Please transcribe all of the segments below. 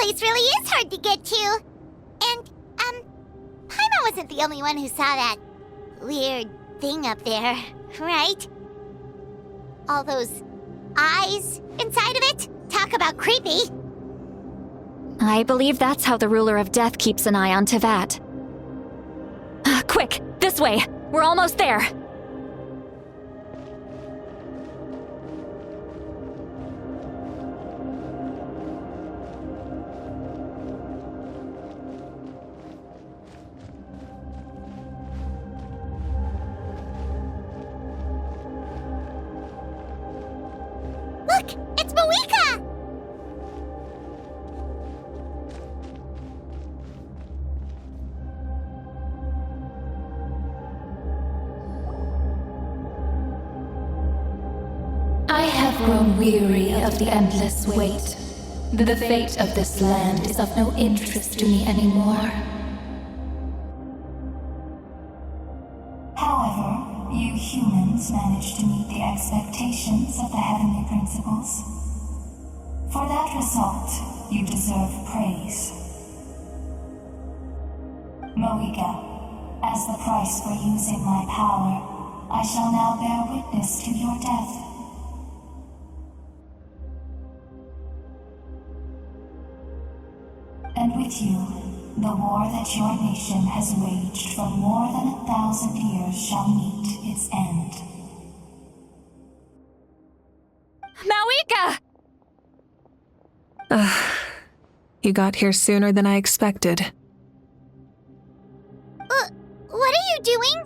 place really is hard to get to. And, Paimon wasn't the only one who saw that weird thing up there, right? All those eyes inside of it? Talk about creepy. I believe that's how the ruler of death keeps an eye on Teyvat. Quick, this way! We're almost there! Look! It's Moeka! I have grown weary of the endless wait. The fate of this land is of no interest to me anymore. However, you humans managed to meet the expectations of the heavenly principles. For that result, you deserve praise. Moeka, as the price for using my power, I shall now bear witness to your death. And with you, the war that your nation has waged for more than 1,000 years shall meet its end. Moeka! You got here sooner than I expected. What are you doing?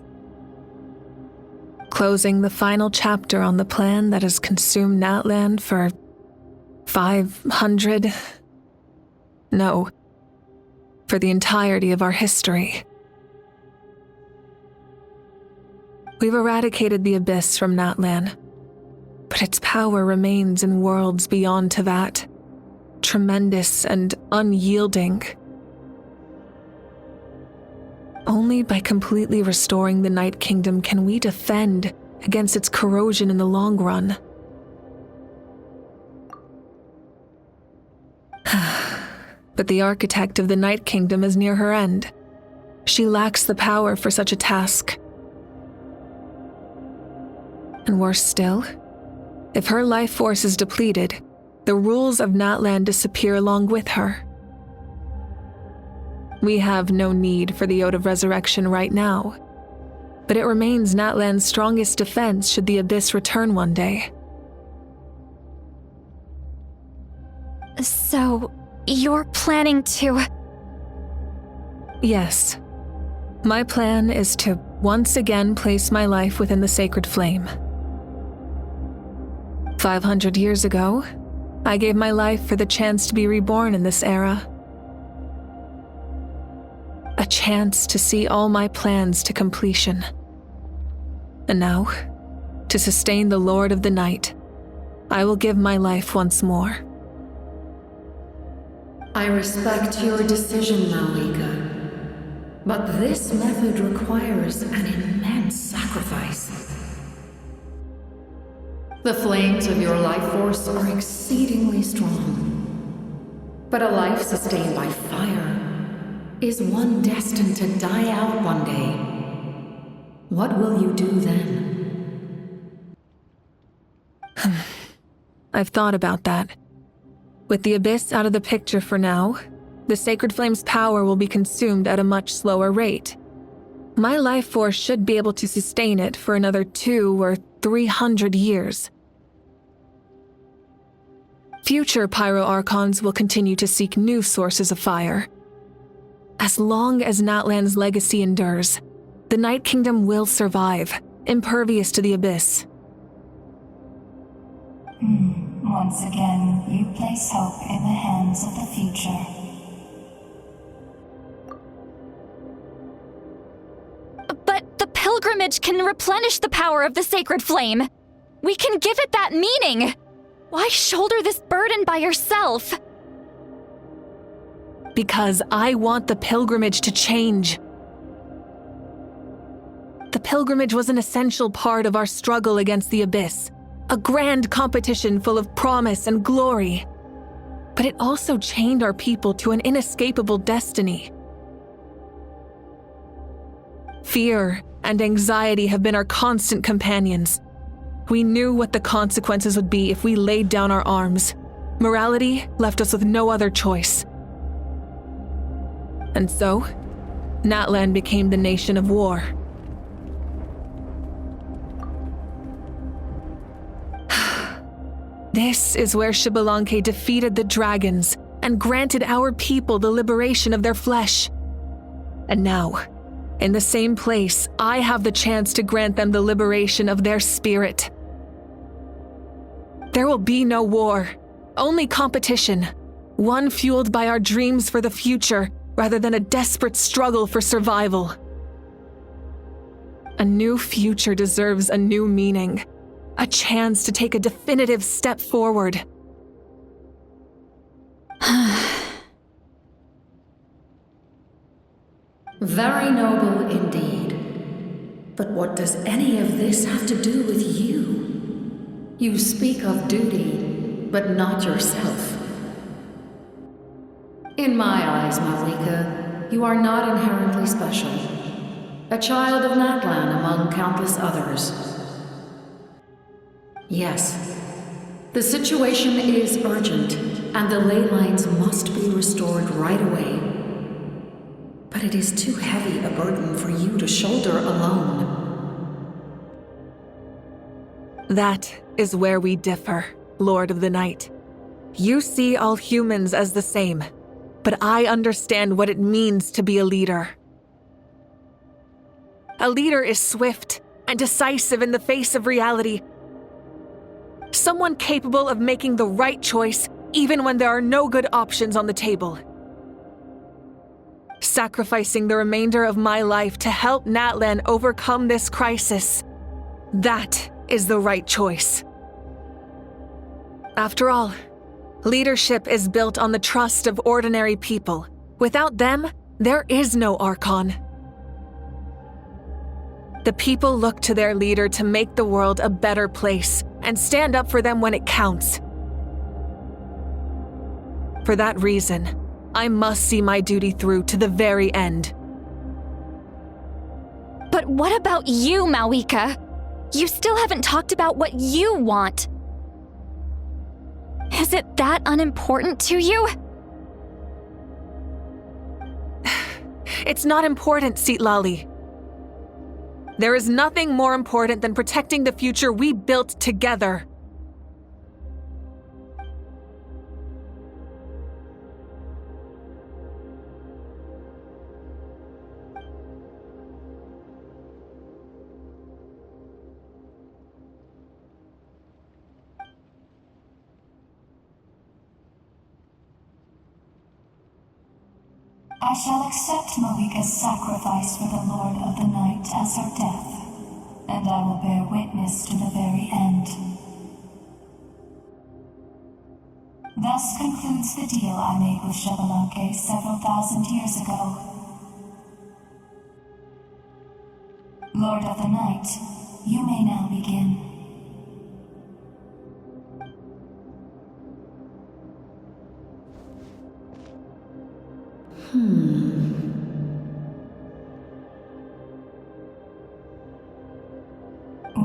Closing the final chapter on the plan that has consumed Natlan for 500... No. For the entirety of our history. We've eradicated the Abyss from Natlan, but its power remains in worlds beyond Teyvat, tremendous and unyielding. Only by completely restoring the Night Kingdom can we defend against its corrosion in the long run. But the architect of the Night Kingdom is near her end. She lacks the power for such a task. And worse still, if her life force is depleted, the rules of Natlan disappear along with her. We have no need for the Ode of Resurrection right now, but it remains Natlan's strongest defense should the Abyss return one day. So, you're planning to... Yes. My plan is to once again place my life within the sacred flame. 500 years ago, I gave my life for the chance to be reborn in this era. A chance to see all my plans to completion. And now, to sustain the Lord of the Night, I will give my life once more. I respect your decision, Moeka, but this method requires an immense sacrifice. The flames of your life force are exceedingly strong, but a life sustained by fire is one destined to die out one day. What will you do then? I've thought about that. With the Abyss out of the picture for now, the Sacred Flame's power will be consumed at a much slower rate. My life force should be able to sustain it for another 200 or 300 years. Future Pyro-Archons will continue to seek new sources of fire. As long as Natlan's legacy endures, the Night Kingdom will survive, impervious to the Abyss. Once again, you place hope in the hands of the future. But the pilgrimage can replenish the power of the sacred flame. We can give it that meaning. Why shoulder this burden by yourself? Because I want the pilgrimage to change. The pilgrimage was an essential part of our struggle against the Abyss. A grand competition full of promise and glory. but it also chained our people to an inescapable destiny. Fear and anxiety have been our constant companions. We knew what the consequences would be if we laid down our arms. Morality left us with no other choice. And so, Natlan became the nation of war. This is where Xbalanque defeated the dragons and granted our people the liberation of their flesh. And now, in the same place, I have the chance to grant them the liberation of their spirit. There will be no war, only competition, one fueled by our dreams for the future rather than a desperate struggle for survival. A new future deserves a new meaning, a chance to take a definitive step forward. Very noble indeed. But what does any of this have to do with you? You speak of duty, but not yourself. In my eyes, Malika, you are not inherently special. A child of Natlan among countless others. Yes, the situation is urgent, and the ley lines must be restored right away. But it is too heavy a burden for you to shoulder alone. That is where we differ, Lord of the Night. You see all humans as the same, but I understand what it means to be a leader. A leader is swift and decisive in the face of reality. Someone capable of making the right choice even when there are no good options on the table. Sacrificing the remainder of my life to help Natlan overcome this crisis. That is the right choice. After all, leadership is built on the trust of ordinary people. Without them, there is no Archon. The people look to their leader to make the world a better place and stand up for them when it counts. For that reason, I must see my duty through to the very end. But what about you, Malika? You still haven't talked about what you want. Is it that unimportant to you? It's not important, Citlali. There is nothing more important than protecting the future we built together. I shall accept Malika's sacrifice for the Lord of the Night as her death, and I will bear witness to the very end. Thus concludes the deal I made with Xbalanque several thousand years ago. Lord of the Night, you may now begin.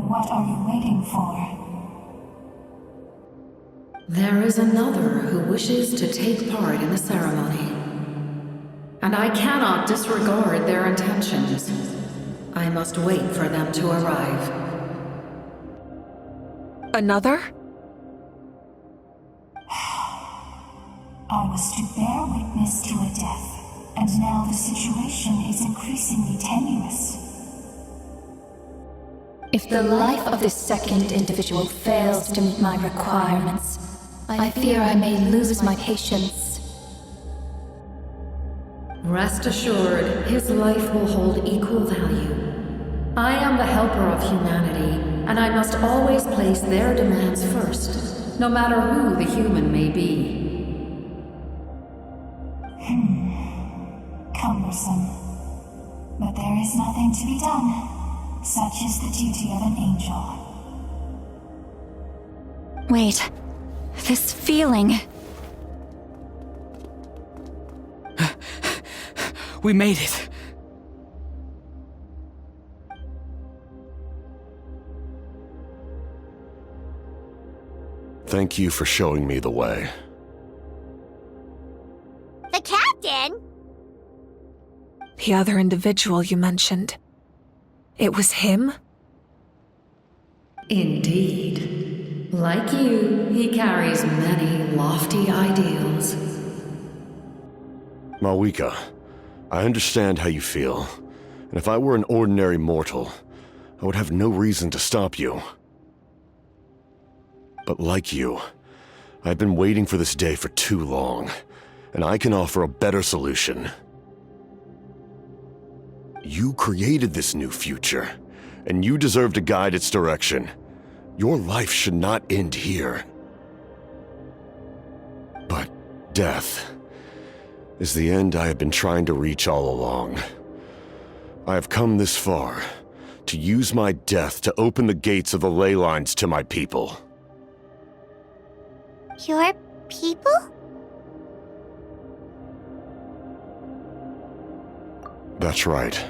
What are you waiting for? There is another who wishes to take part in the ceremony. And I cannot disregard their intentions. I must wait for them to arrive. Another? I was to bear witness to a death, and now the situation is increasingly tenuous. If the life of this second individual fails to meet my requirements, I fear I may lose my patience. Rest assured, his life will hold equal value. I am the helper of humanity, and I must always place their demands first, no matter who the human may be. Cumbersome. But there is nothing to be done. Such is the duty of an angel. Wait, this feeling. We made it. Thank you for showing me the way. The captain? The other individual you mentioned. It was him? Indeed. Like you, he carries many lofty ideals. Malwika, I understand how you feel, and if I were an ordinary mortal, I would have no reason to stop you. But like you, I've been waiting for this day for too long, and I can offer a better solution. You created this new future, and you deserve to guide its direction. Your life should not end here. But death is the end I have been trying to reach all along. I have come this far to use my death to open the gates of the ley lines to my people. Your people? That's right.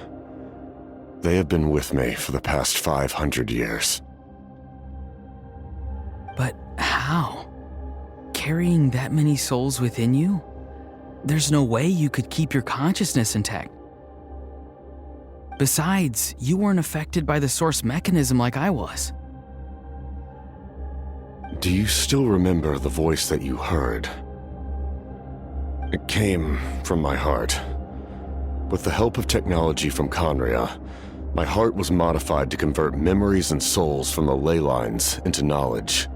They have been with me for the past 500 years. But how? Carrying that many souls within you? There's no way you could keep your consciousness intact. Besides, you weren't affected by the source mechanism like I was. Do you still remember the voice that you heard? It came from my heart. With the help of technology from Conria, my heart was modified to convert memories and souls from the ley lines into knowledge.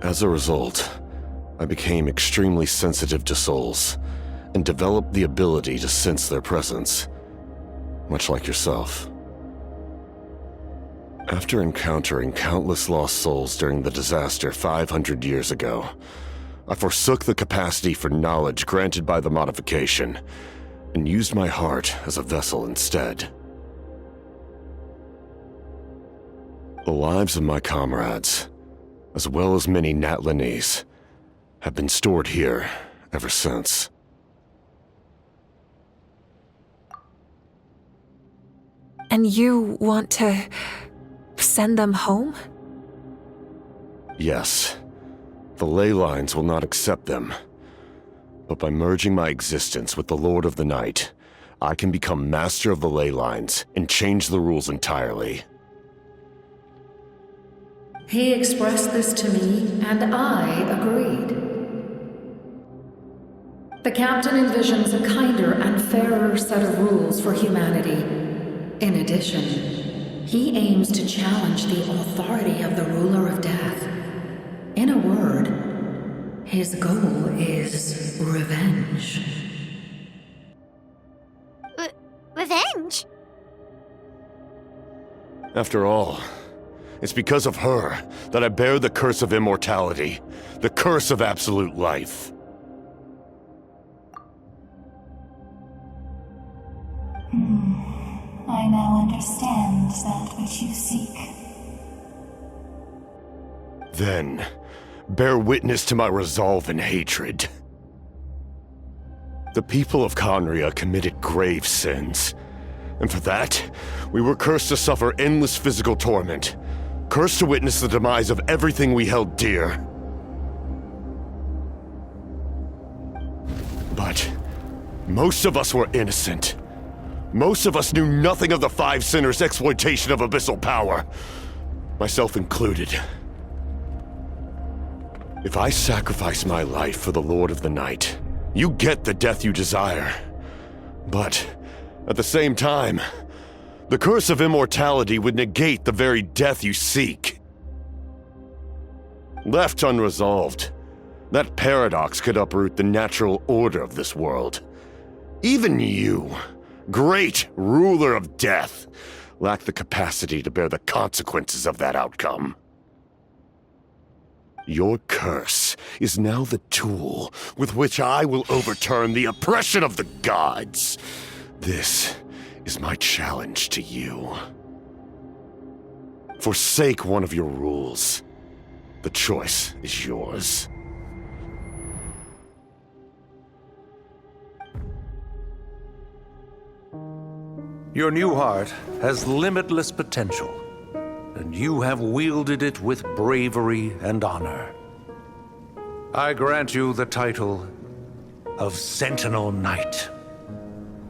As a result, I became extremely sensitive to souls, and developed the ability to sense their presence, much like yourself. After encountering countless lost souls during the disaster 500 years ago, I forsook the capacity for knowledge granted by the modification, and used my heart as a vessel instead. The lives of my comrades, as well as many Natlanese, have been stored here ever since. And you want to send them home? Yes. The ley lines will not accept them. But by merging my existence with the Lord of the Night, I can become master of the ley lines and change the rules entirely. He expressed this to me, and I agreed. The captain envisions a kinder and fairer set of rules for humanity. In addition, he aims to challenge the authority of the ruler of death. In a word, his goal is revenge. Revenge? After all, it's because of her that I bear the curse of immortality, the curse of absolute life. I now understand that which you seek. Then, bear witness to my resolve and hatred. The people of Conria committed grave sins, and for that, we were cursed to suffer endless physical torment, cursed to witness the demise of everything we held dear. But most of us were innocent. Most of us knew nothing of the Five Sinners' exploitation of abyssal power, myself included. If I sacrifice my life for the Lord of the Night, you get the death you desire. But, at the same time, the curse of immortality would negate the very death you seek. Left unresolved, that paradox could uproot the natural order of this world. Even you, great ruler of death, lack the capacity to bear the consequences of that outcome. Your curse is now the tool with which I will overturn the oppression of the gods. This is my challenge to you. Forsake one of your rules. The choice is yours. Your new heart has limitless potential, and you have wielded it with bravery and honor. I grant you the title of Sentinel Knight.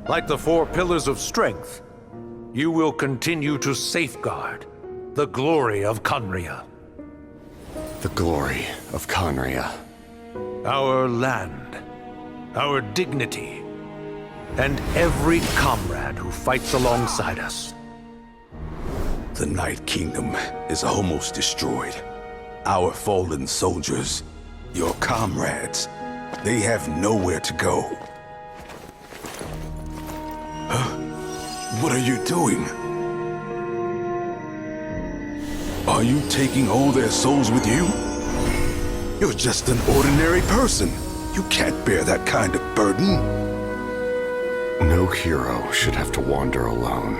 Like the 4 pillars of strength, you will continue to safeguard the glory of Conria. The glory of Conria. Our land, our dignity, and every comrade who fights alongside us. The Night Kingdom is almost destroyed. Our fallen soldiers, your comrades, they have nowhere to go. What are you doing? Are you taking all their souls with you? You're just an ordinary person. You can't bear that kind of burden. No hero should have to wander alone.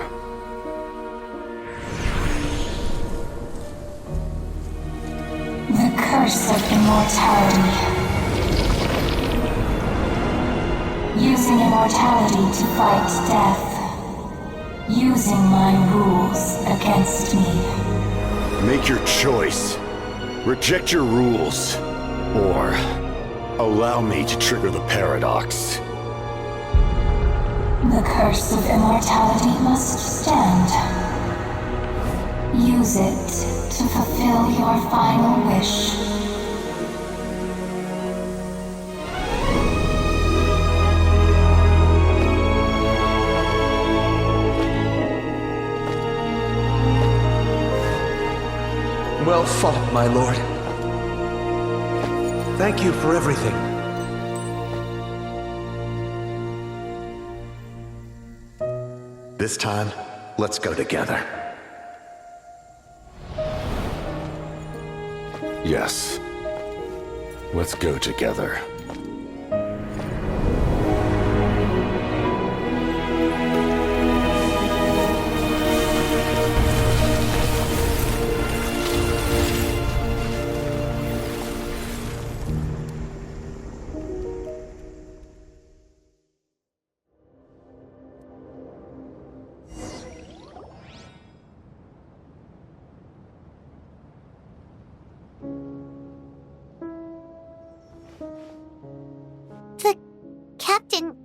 The curse of immortality. Using immortality to fight death. Using my rules against me. Make your choice. Reject your rules. Or allow me to trigger the paradox. The curse of immortality must stand. Use it to fulfill your final wish. Well fought, my lord. Thank you for everything. This time, let's go together. Yes. Let's go together. Captain,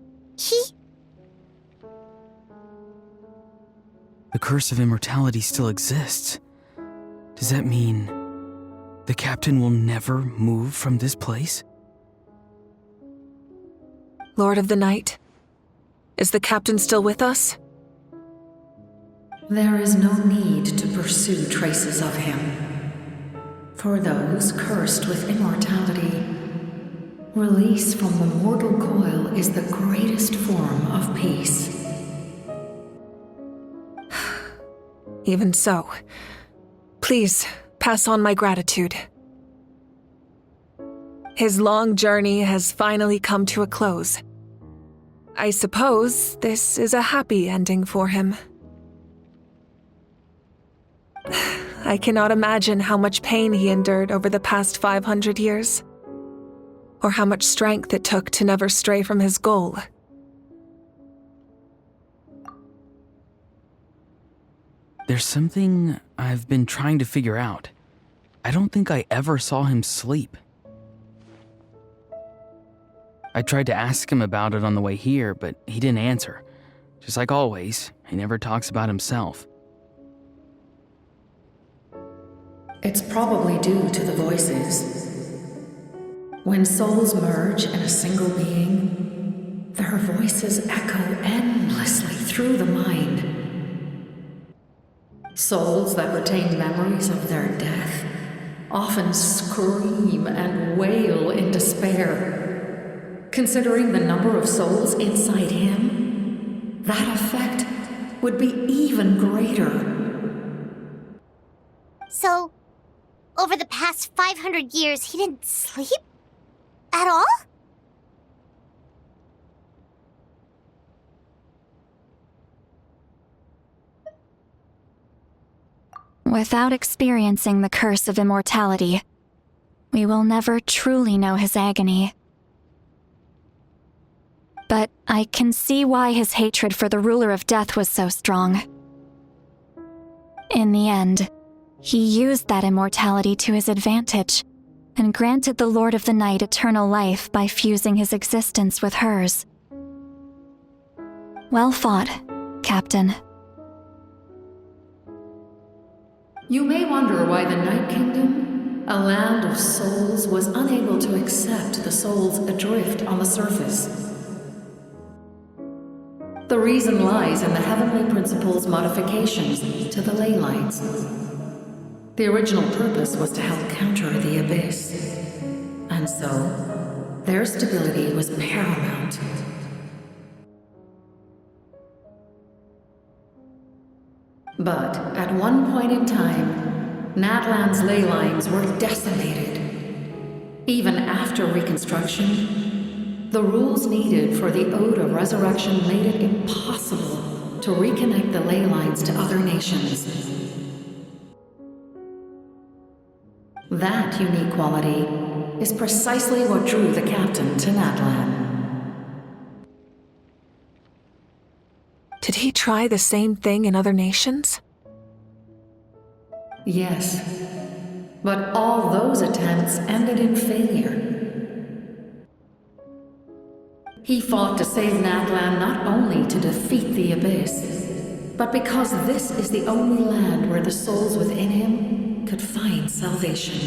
The curse of immortality still exists. Does that mean the captain will never move from this place? Lord of the Night, is the captain still with us? There is no need to pursue traces of him. For those cursed with immortality, release from the mortal coil is the greatest form of peace. Even so, please pass on my gratitude. His long journey has finally come to a close. I suppose this is a happy ending for him. I cannot imagine how much pain he endured over the past 500 years, or how much strength it took to never stray from his goal. There's something I've been trying to figure out. I don't think I ever saw him sleep. I tried to ask him about it on the way here, but he didn't answer. Just like always, he never talks about himself. It's probably due to the voices. When souls merge in a single being, their voices echo endlessly through the mind. Souls that retain memories of their death often scream and wail in despair. Considering the number of souls inside him, that effect would be even greater. So, over the past 500 years, he didn't sleep? At all? Without experiencing the curse of immortality, we will never truly know his agony. but I can see why his hatred for the ruler of death was so strong. In the end, he used that immortality to his advantage and granted the Lord of the Night eternal life by fusing his existence with hers. Well fought, Captain. You may wonder why the Night Kingdom, a land of souls, was unable to accept the souls adrift on the surface. The reason lies in the Heavenly Principle's modifications to the ley lines. The original purpose was to help counter the Abyss, and so their stability was paramount. But at one point in time, Natlan's ley lines were decimated. Even after reconstruction, the rules needed for the Ode of Resurrection made it impossible to reconnect the ley lines to other nations. That unique quality is precisely what drew the captain to Natlan. Did he try the same thing in other nations? Yes, but all those attempts ended in failure. He fought to save Natlan not only to defeat the Abyss, but because this is the only land where the souls within him could find salvation.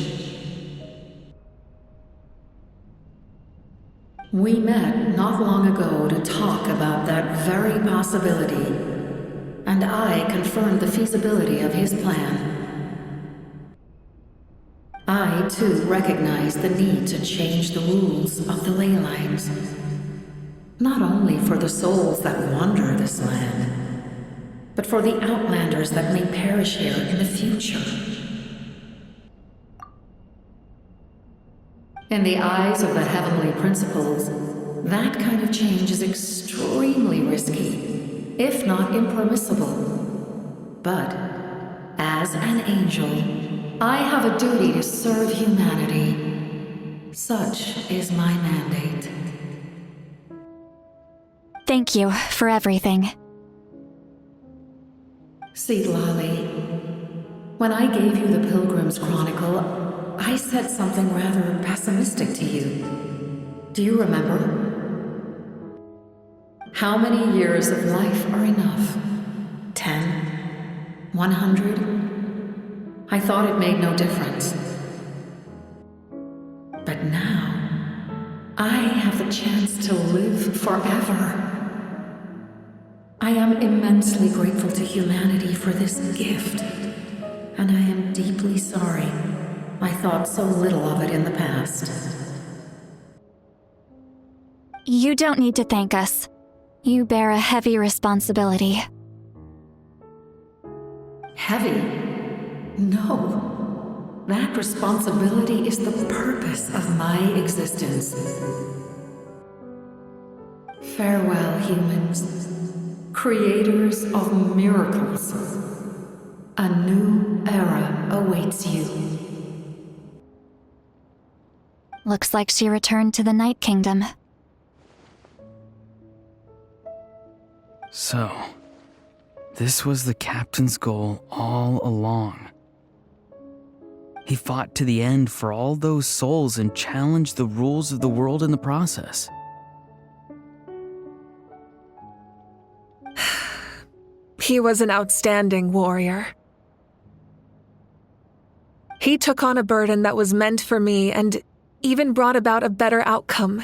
We met not long ago to talk about that very possibility, and I confirmed the feasibility of his plan. I, too, recognized the need to change the rules of the ley lines, not only for the souls that wander this land, but for the outlanders that may perish here in the future. In the eyes of the Heavenly Principles, that kind of change is extremely risky, if not impermissible. But, as an angel, I have a duty to serve humanity. Such is my mandate. Thank you for everything. See, Lolly, when I gave you the Pilgrim's Chronicle, I said something rather pessimistic to you. Do you remember? How many years of life are enough? 10? 100? I thought it made no difference. But now, I have the chance to live forever. I am immensely grateful to humanity for this gift, and I am deeply sorry I thought so little of it in the past. You don't need to thank us. You bear a heavy responsibility. Heavy? No. That responsibility is the purpose of my existence. Farewell, humans. Creators of miracles. A new era awaits you. Looks like she returned to the Night Kingdom. So, this was the captain's goal all along. He fought to the end for all those souls and challenged the rules of the world in the process. He was an outstanding warrior. He took on a burden that was meant for me and even brought about a better outcome.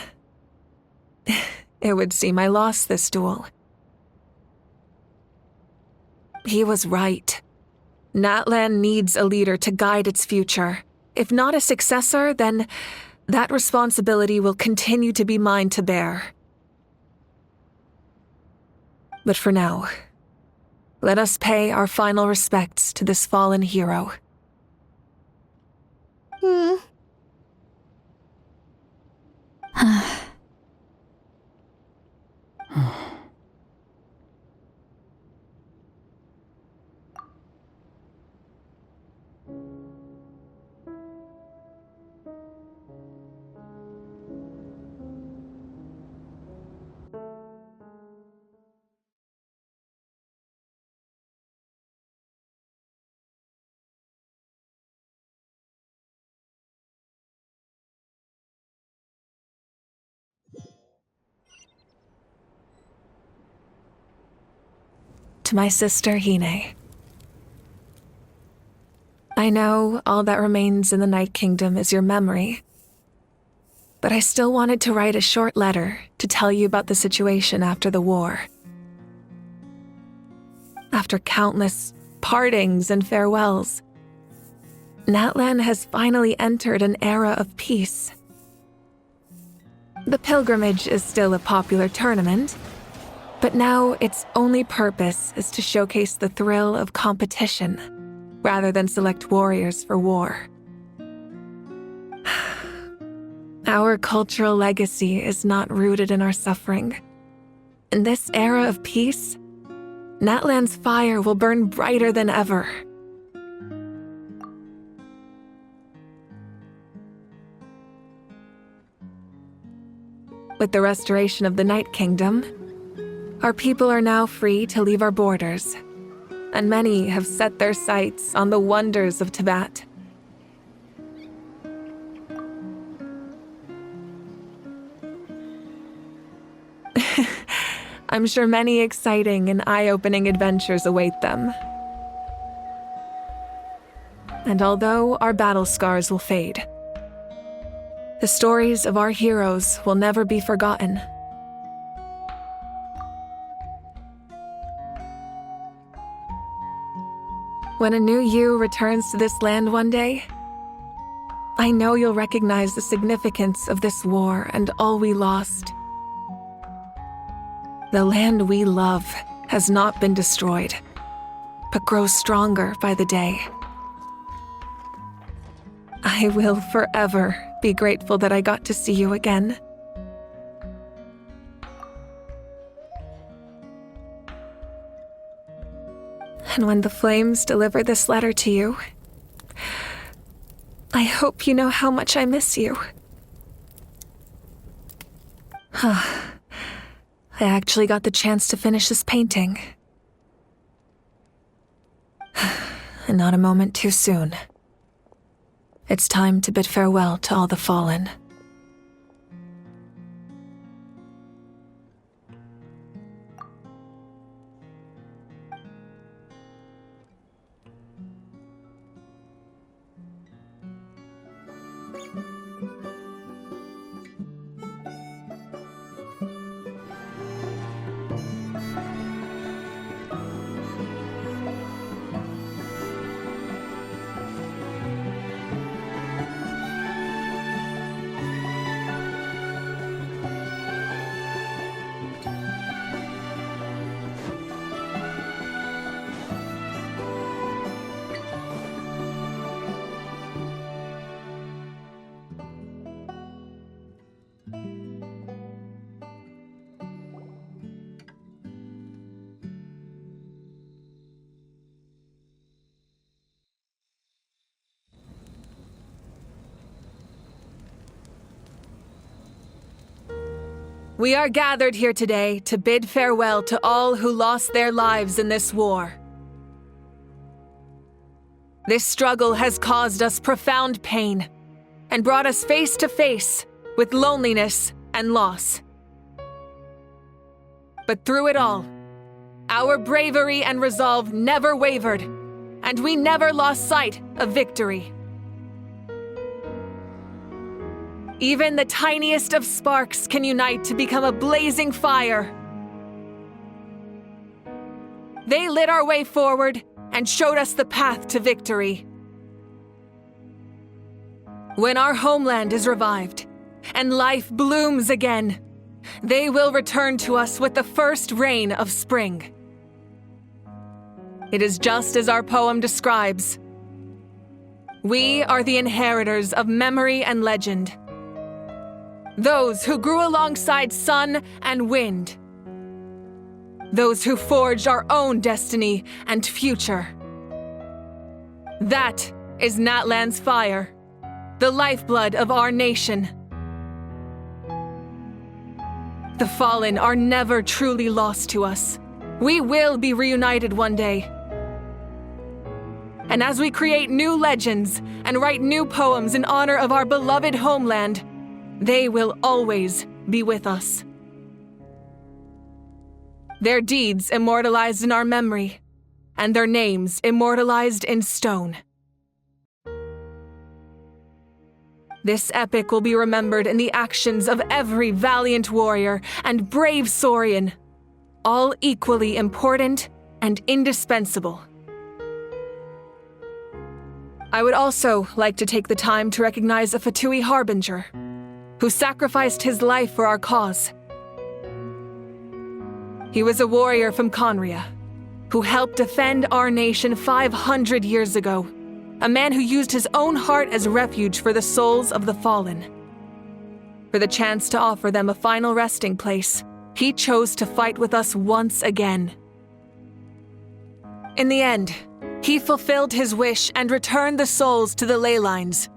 It would seem I lost this duel. He was right. Natlan needs a leader to guide its future. If not a successor, then that responsibility will continue to be mine to bear. But for now, let us pay our final respects to this fallen hero. to my sister Hine. I know all that remains in the Night Kingdom is your memory, but I still wanted to write a short letter to tell you about the situation after the war. After countless partings and farewells, Natlan has finally entered an era of peace. The pilgrimage is still a popular tournament, but now its only purpose is to showcase the thrill of competition rather than select warriors for war. Our cultural legacy is not rooted in our suffering. In this era of peace, Natlan's fire will burn brighter than ever. With the restoration of the Night Kingdom, our people are now free to leave our borders, and many have set their sights on the wonders of Tibet. I'm sure many exciting and eye-opening adventures await them. And although our battle scars will fade, the stories of our heroes will never be forgotten. When a new you returns to this land one day, I know you'll recognize the significance of this war and all we lost. The land we love has not been destroyed, but grows stronger by the day. I will forever be grateful that I got to see you again. And when the flames deliver this letter to you, I hope you know how much I miss you. I actually got the chance to finish this painting. And not a moment too soon. It's time to bid farewell to all the fallen. We are gathered here today to bid farewell to all who lost their lives in this war. This struggle has caused us profound pain and brought us face to face with loneliness and loss. But through it all, our bravery and resolve never wavered, and we never lost sight of victory. Even the tiniest of sparks can unite to become a blazing fire. They lit our way forward and showed us the path to victory. When our homeland is revived and life blooms again, they will return to us with the first rain of spring. It is just as our poem describes. We are the inheritors of memory and legend. Those who grew alongside sun and wind. Those who forged our own destiny and future. That is Natlan's fire, the lifeblood of our nation. The fallen are never truly lost to us. We will be reunited one day. And as we create new legends and write new poems in honor of our beloved homeland, they will always be with us. their deeds immortalized in our memory, and their names immortalized in stone. This epic will be remembered in the actions of every valiant warrior and brave Saurian, all equally important and indispensable. I would also like to take the time to recognize a Fatui Harbinger, who sacrificed his life for our cause. He was a warrior from Conria, who helped defend our nation 500 years ago, a man who used his own heart as refuge for the souls of the fallen. For the chance to offer them a final resting place, he chose to fight with us once again. In the end, he fulfilled his wish and returned the souls to the ley lines.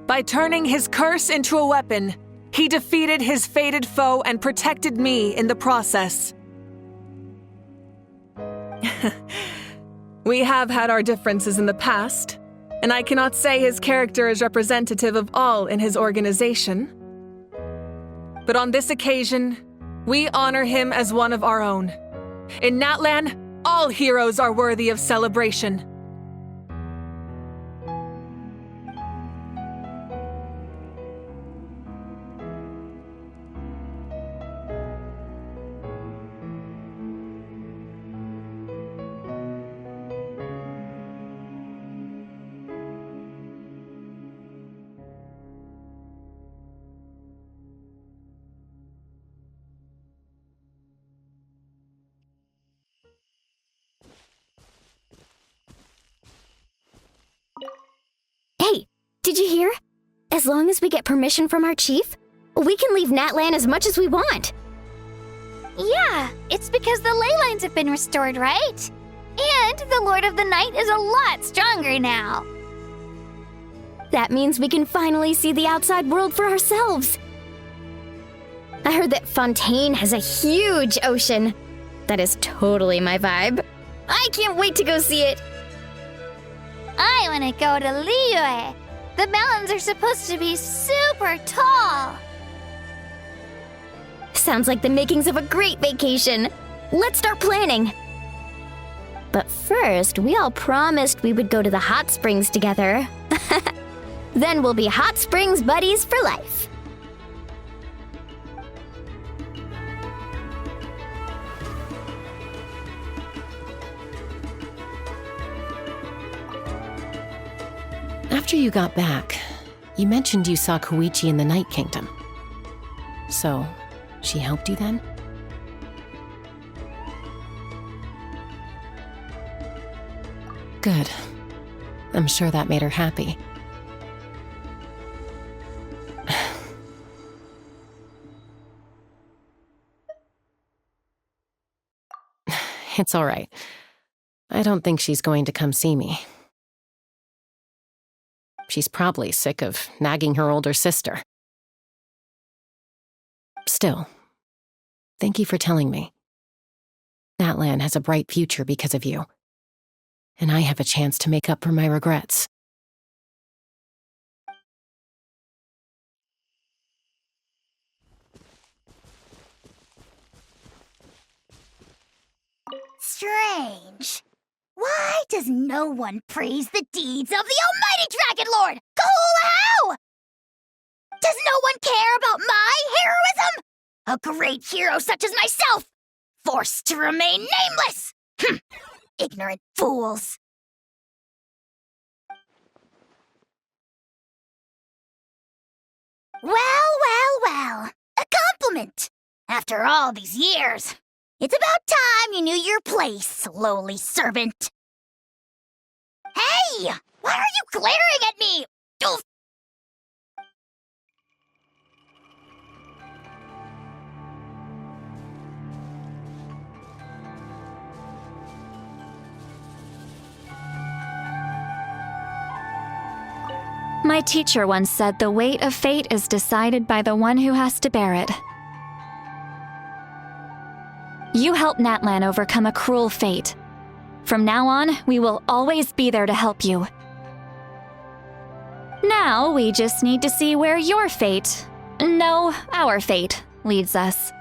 By turning his curse into a weapon, he defeated his fated foe and protected me in the process. We have had our differences in the past, and I cannot say his character is representative of all in his organization. But on this occasion, we honor him as one of our own. In Natlan, all heroes are worthy of celebration. Hey, did you hear? As long as we get permission from our chief, we can leave Natlan as much as we want. Yeah, it's because the ley lines have been restored, right? And the Lord of the Night is a lot stronger now. That means we can finally see the outside world for ourselves. I heard that Fontaine has a huge ocean. That is totally my vibe. I can't wait to go see it. I want to go to Liyue. The mountains are supposed to be super tall. Sounds like the makings of a great vacation. Let's start planning. But first, we all promised we would go to the hot springs together. Then we'll be hot springs buddies for life. After you got back, you mentioned you saw Koichi in the Night Kingdom. So, she helped you then? Good. I'm sure that made her happy. It's all right. I don't think she's going to come see me. She's probably sick of nagging her older sister. Still, thank you for telling me. Natlan has a bright future because of you, and I have a chance to make up for my regrets. Strange. Why does no one praise the deeds of the almighty Dragon Lord, Kahula-Hau? Does no one care about my heroism? A great hero such as myself, forced to remain nameless! Ignorant fools. Well. A compliment. After all these years. It's about time you knew your place, lowly servant. Hey! Why are you glaring at me? Oof. My teacher once said the weight of fate is decided by the one who has to bear it. You helped Natlan overcome a cruel fate. From now on, we will always be there to help you. Now, we just need to see where your fate, no, our fate, leads us.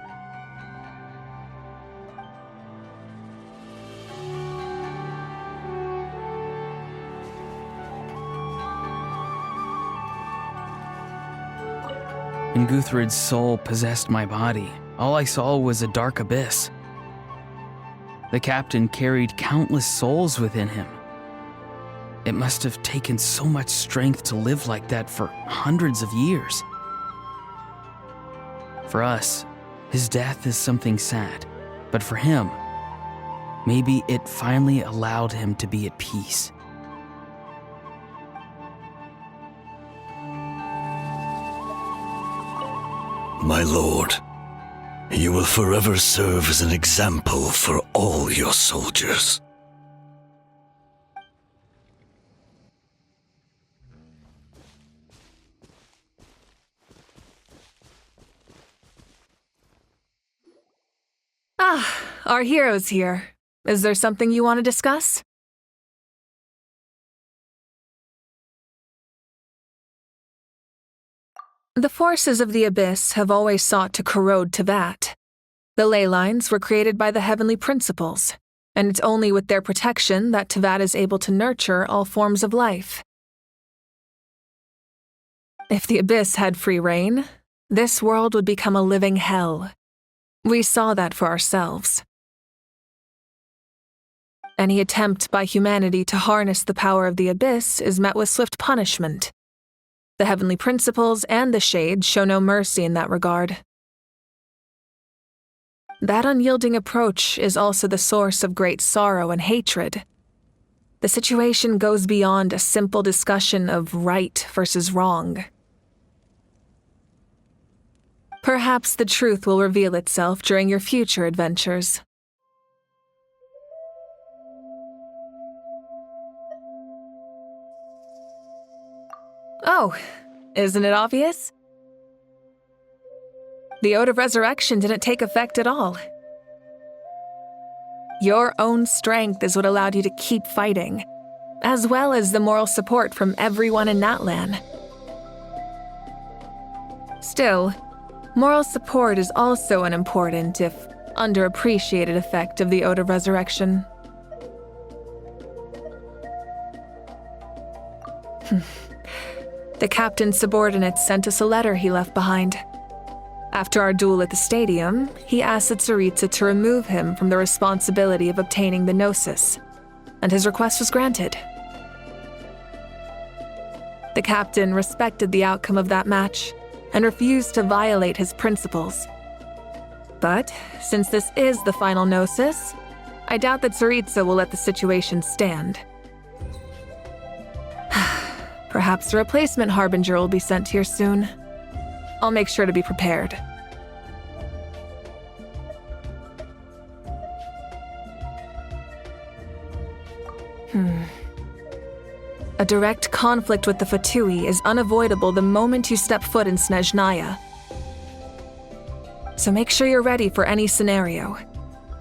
When Guthred's soul possessed my body, all I saw was a dark abyss. The captain carried countless souls within him. It must have taken so much strength to live like that for hundreds of years. For us, his death is something sad, but for him, maybe it finally allowed him to be at peace. My lord, you will forever serve as an example for all your soldiers. Ah, our hero's here. Is there something you want to discuss? The forces of the Abyss have always sought to corrode Tevat. The ley lines were created by the heavenly principles, and it's only with their protection that Tevat is able to nurture all forms of life. If the Abyss had free reign, this world would become a living hell. We saw that for ourselves. Any attempt by humanity to harness the power of the Abyss is met with swift punishment. The heavenly principles and the Shades show no mercy in that regard. That unyielding approach is also the source of great sorrow and hatred. The situation goes beyond a simple discussion of right versus wrong. Perhaps the truth will reveal itself during your future adventures. Oh, isn't it obvious? The Ode of Resurrection didn't take effect at all. Your own strength is what allowed you to keep fighting, as well as the moral support from everyone in Natlan. Still, moral support is also an important, if underappreciated, effect of the Ode of Resurrection. The captain's subordinate sent us a letter he left behind. After our duel at the stadium, he asked Tsaritsa to remove him from the responsibility of obtaining the Gnosis, and his request was granted. The captain respected the outcome of that match and refused to violate his principles. But, since this is the final Gnosis, I doubt that Tsaritsa will let the situation stand. Perhaps a replacement Harbinger will be sent here soon. I'll make sure to be prepared. A direct conflict with the Fatui is unavoidable the moment you step foot in Snezhnaya. So make sure you're ready for any scenario.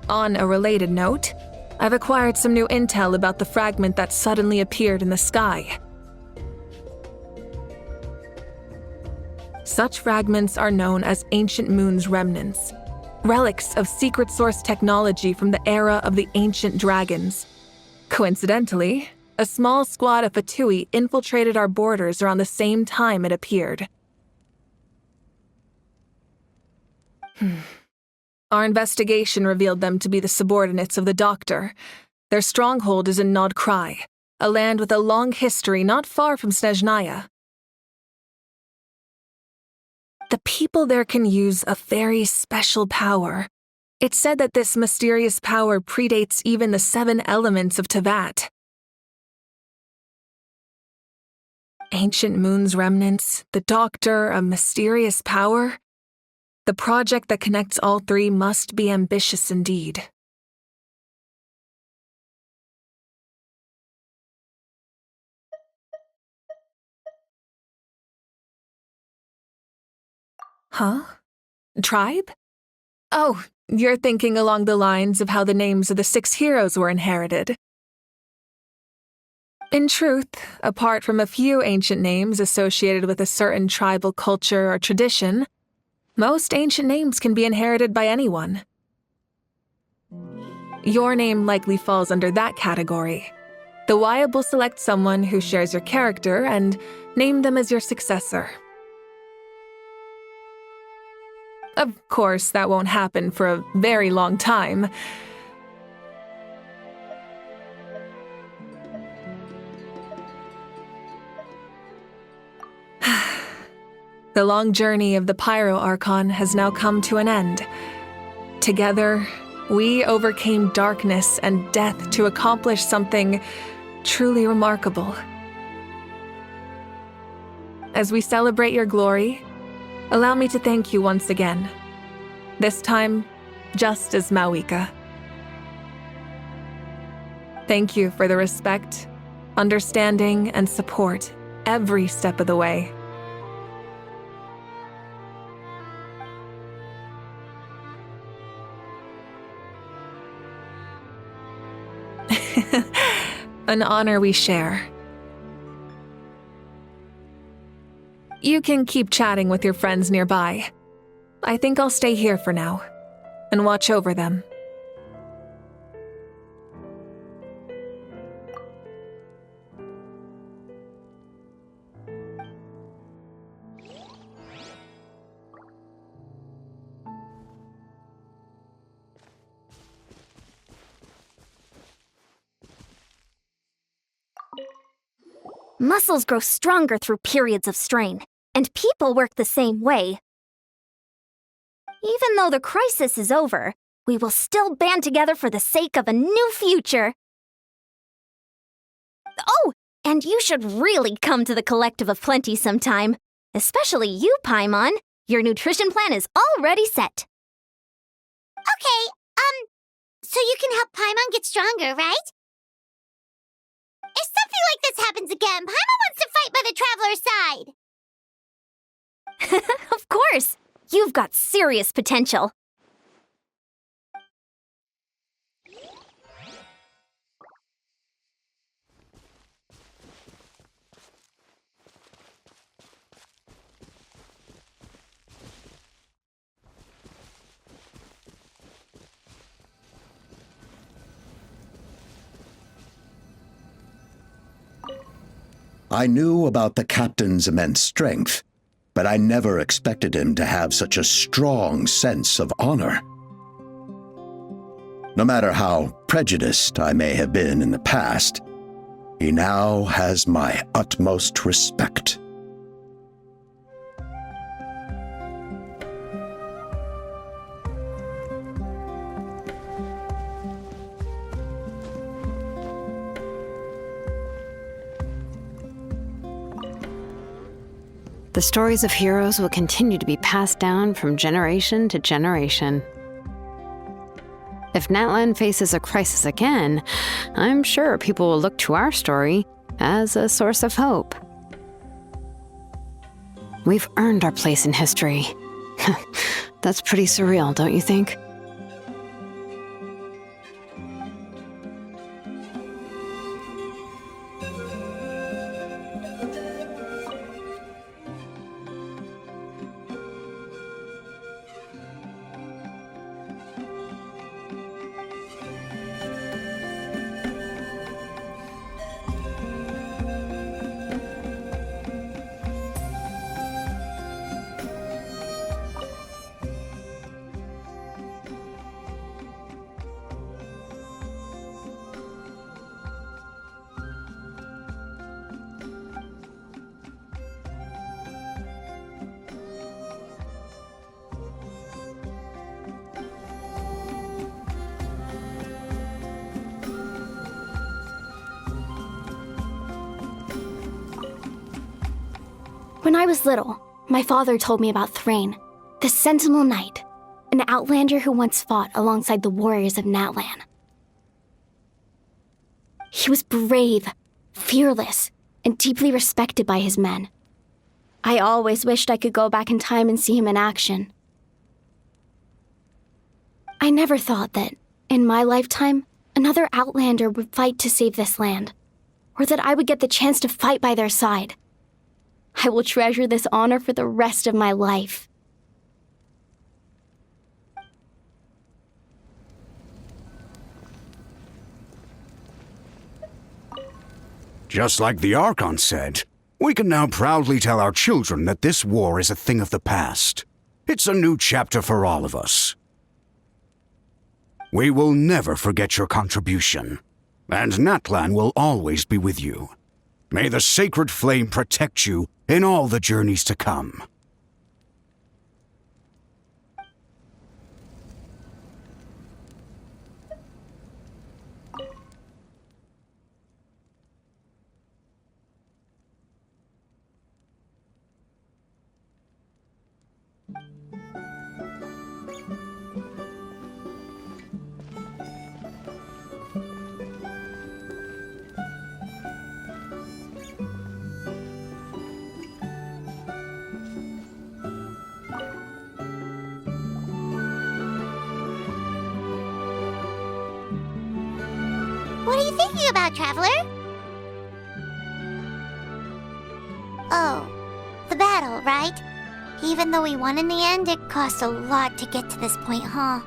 On a related note, I've acquired some new intel about the fragment that suddenly appeared in the sky. Such fragments are known as Ancient Moon's remnants, relics of secret source technology from the era of the ancient dragons. Coincidentally, a small squad of Fatui infiltrated our borders around the same time it appeared. Our investigation revealed them to be the subordinates of the Doctor. Their stronghold is in Nod Krai, a land with a long history not far from Snezhnaya. The people there can use a very special power. It's said that this mysterious power predates even the 7 elements of Tevat. Ancient Moon's remnants, the Doctor, a mysterious power. The project that connects all 3 must be ambitious indeed. Huh? Tribe? Oh, you're thinking along the lines of how the names of the 6 heroes were inherited. In truth, apart from a few ancient names associated with a certain tribal culture or tradition, most ancient names can be inherited by anyone. Your name likely falls under that category. The Wyab will select someone who shares your character and name them as your successor. Of course, that won't happen for a very long time. The long journey of the Pyro Archon has now come to an end. Together, we overcame darkness and death to accomplish something truly remarkable. As we celebrate your glory, allow me to thank you once again. This time, just as Mawika. Thank you for the respect, understanding, and support every step of the way. An honor we share. You can keep chatting with your friends nearby. I think I'll stay here for now and watch over them. Muscles grow stronger through periods of strain, and people work the same way. Even though the crisis is over, we will still band together for the sake of a new future. Oh, and you should really come to the Collective of Plenty sometime. Especially you, Paimon. Your nutrition plan is already set. Okay, so you can help Paimon get stronger, right? If something like this happens again, Paimon wants to fight by the Traveler's side. Of course! You've got serious potential. I knew about the captain's immense strength, but I never expected him to have such a strong sense of honor. No matter how prejudiced I may have been in the past, he now has my utmost respect. The stories of heroes will continue to be passed down from generation to generation. If Natlan faces a crisis again, I'm sure people will look to our story as a source of hope. We've earned our place in history. That's pretty surreal, don't you think? When I was little, my father told me about Thrain, the Sentinel Knight, an outlander who once fought alongside the warriors of Natlan. He was brave, fearless, and deeply respected by his men. I always wished I could go back in time and see him in action. I never thought that, in my lifetime, another outlander would fight to save this land, or that I would get the chance to fight by their side. I will treasure this honor for the rest of my life. Just like the Archon said, we can now proudly tell our children that this war is a thing of the past. It's a new chapter for all of us. We will never forget your contribution, and Natlan will always be with you. May the sacred flame protect you in all the journeys to come. What are you thinking about, Traveler? Oh, the battle, right? Even though we won in the end, it cost a lot to get to this point, huh?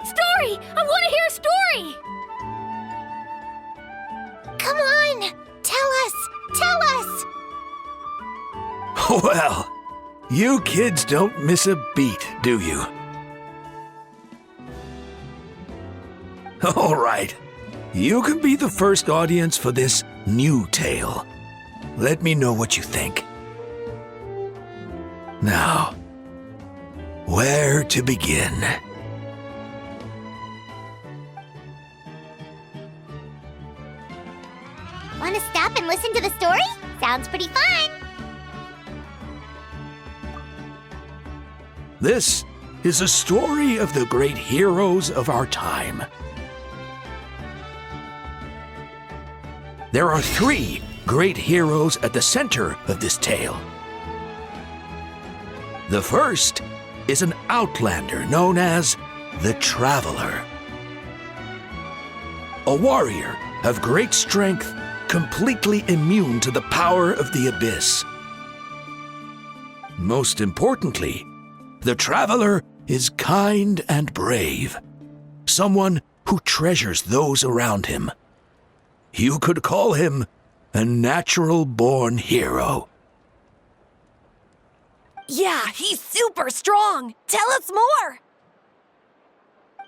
Story! I want to hear a story! Come on! Tell us! Well, you kids don't miss a beat, do you? All right. You can be the first audience for this new tale. Let me know what you think. Now, where to begin? Want to stop and listen to the story? Sounds pretty fun! This is a story of the great heroes of our time. There are 3 great heroes at the center of this tale. The first is an outlander known as the Traveler. A warrior of great strength, completely immune to the power of the abyss. Most importantly, the Traveler is kind and brave, someone who treasures those around him. You could call him a natural-born hero. Yeah, he's super strong! Tell us more!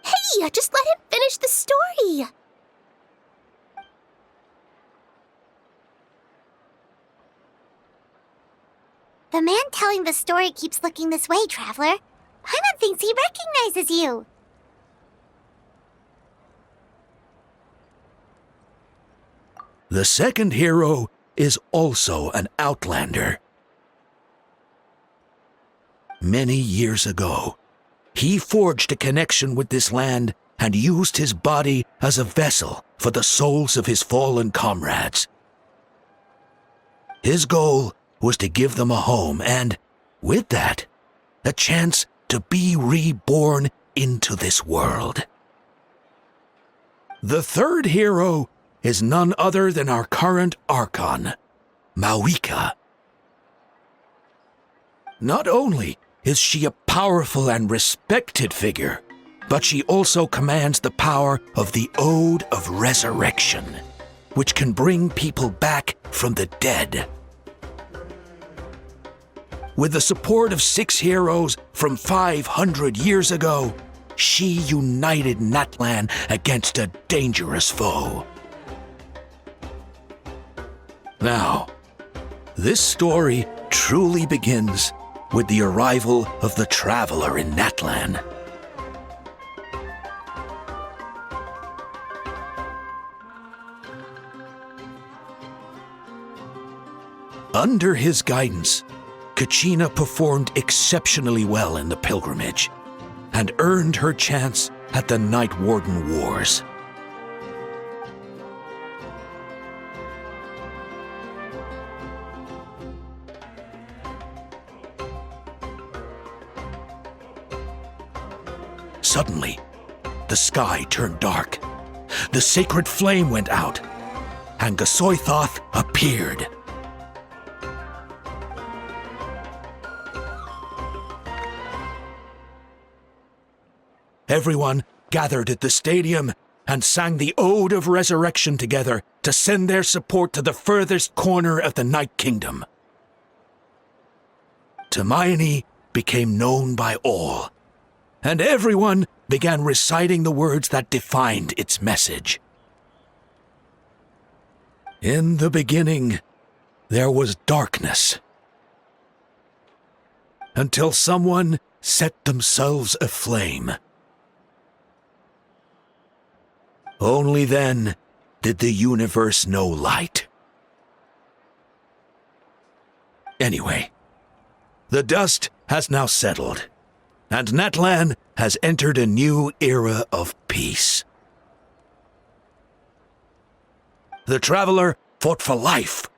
Hey, just let him finish the story! The man telling the story keeps looking this way, Traveler. Paimon thinks he recognizes you. The second hero is also an outlander. Many years ago, he forged a connection with this land and used his body as a vessel for the souls of his fallen comrades. His goal was to give them a home and, with that, a chance to be reborn into this world. The third hero is none other than our current Archon, Mawika. Not only is she a powerful and respected figure, but she also commands the power of the Ode of Resurrection, which can bring people back from the dead. with the support of 6 heroes from 500 years ago, she united Natlan against a dangerous foe. Now, this story truly begins with the arrival of the Traveler in Natlan. Under his guidance, Kachina performed exceptionally well in the pilgrimage and earned her chance at the Night Warden Wars. Suddenly, the sky turned dark. The sacred flame went out, and Gasoithoth appeared. Everyone gathered at the stadium and sang the Ode of Resurrection together to send their support to the furthest corner of the Night Kingdom. Hermione became known by all, and everyone began reciting the words that defined its message. In the beginning, there was darkness, until someone set themselves aflame. Only then did the universe know light. Anyway, the dust has now settled, and Natlan has entered a new era of peace. The Traveler fought for life.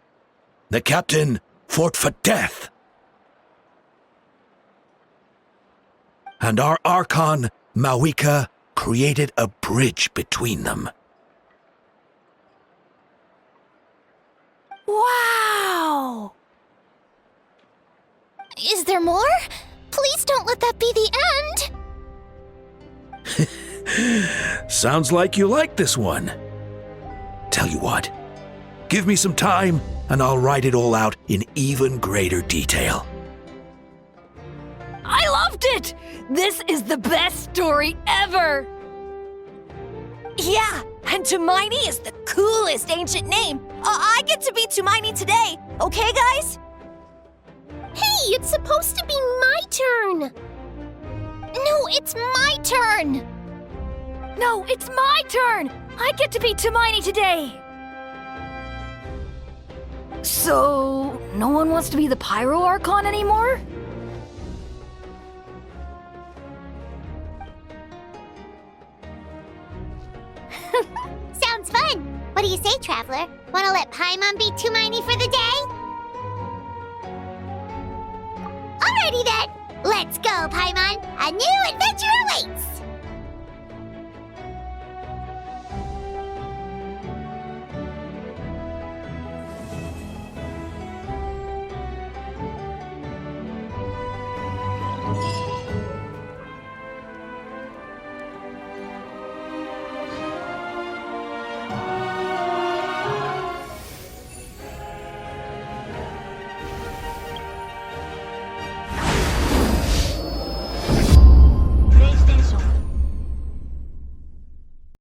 The Captain fought for death. And our Archon, Mawika, created a bridge between them. Wow! Is there more? Please don't let that be the end! Sounds like you like this one. Tell you what, give me some time and I'll write it all out in even greater detail. I loved it! This is the best story ever! Yeah, and Hermione is the coolest ancient name. I get to be Hermione today, okay, guys? Hey, it's supposed to be my turn! No, it's my turn! No, it's my turn! I get to be Hermione today! So, no one wants to be the Pyro Archon anymore? Sounds fun! What do you say, Traveler? Wanna let Paimon be Hermione for the day? Alrighty then! Let's go, Paimon! A new adventure awaits!